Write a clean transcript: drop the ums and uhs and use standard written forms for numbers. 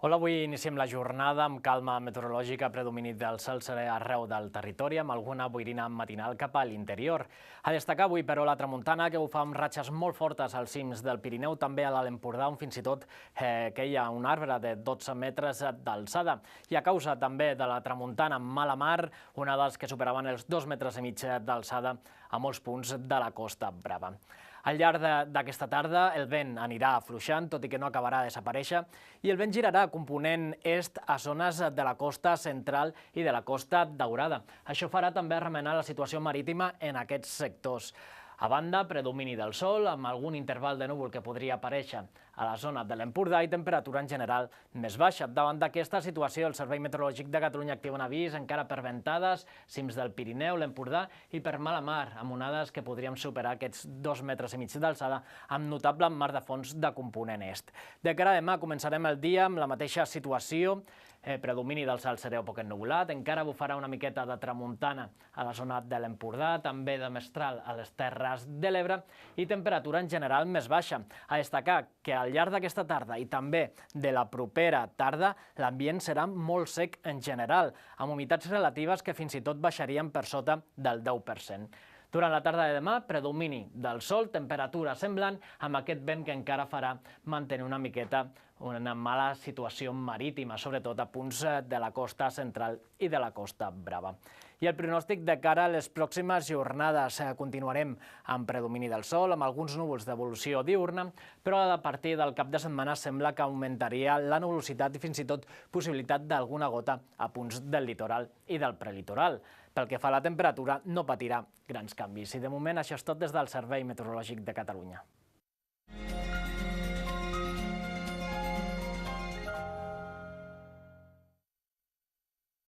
Hola, avui iniciem la jornada amb calma meteorològica, predomini del cel serè arreu del territori, amb alguna boirina matinal cap a l'interior. A destacar avui, però, la tramuntana, que ho fa amb ratxes molt fortes als cims del Pirineu, també a l'Alt Empordà, on fins i tot queia un arbre de 12 metres d'alçada. I a causa també de la tramuntana amb mala mar, onades que superaven els 2,5 metres d'alçada a molts punts de la Costa Brava. Al llarg d'aquesta tarda el vent anirà afluixant, tot i que no acabarà de desaparèixer, i el vent girarà component est a zones de la costa central i de la Costa Daurada. Això farà també remenar la situació marítima en aquests sectors. A banda, predomini del sol, amb algun interval de núvol que podria aparèixer a la zona de l'Empordà i temperatura en general més baixa. Davant d'aquesta situació, el Servei Meteorològic de Catalunya activa un avís encara per ventades, cims del Pirineu, l'Empordà i per mala mar, amb onades que podríem superar aquests 2,5 metres d'alçada, amb notable mar de fons de component est. De cara a demà començarem el dia amb la mateixa situació, predomini del cel serè poc ennuvolat, encara bufarà una miqueta de tramuntana a la zona de l'Empordà, també de mestral a les Terres de l'Ebre i temperatura en general més baixa. A destacar que al llarg d'aquesta tarda i també de la propera tarda l'ambient serà molt sec en general, amb humitats relatives que fins i tot baixarien per sota del 10%. Durant la tarda de demà, predomini del sol, temperatura semblant, amb aquest vent que encara farà mantenir una miqueta una mala situació marítima, sobretot a punts de la costa central i de la Costa Brava. I el pronòstic de cara a les pròximes jornades. Continuarem amb predomini del sol, amb alguns núvols d'evolució diurna, però a partir del cap de setmana sembla que augmentaria la nuvolositat i fins i tot possibilitat d'alguna gota a punts del litoral i del prelitoral. Pel que fa a la temperatura, no patirà grans canvis. I de moment això és tot des del Servei Meteorològic de Catalunya.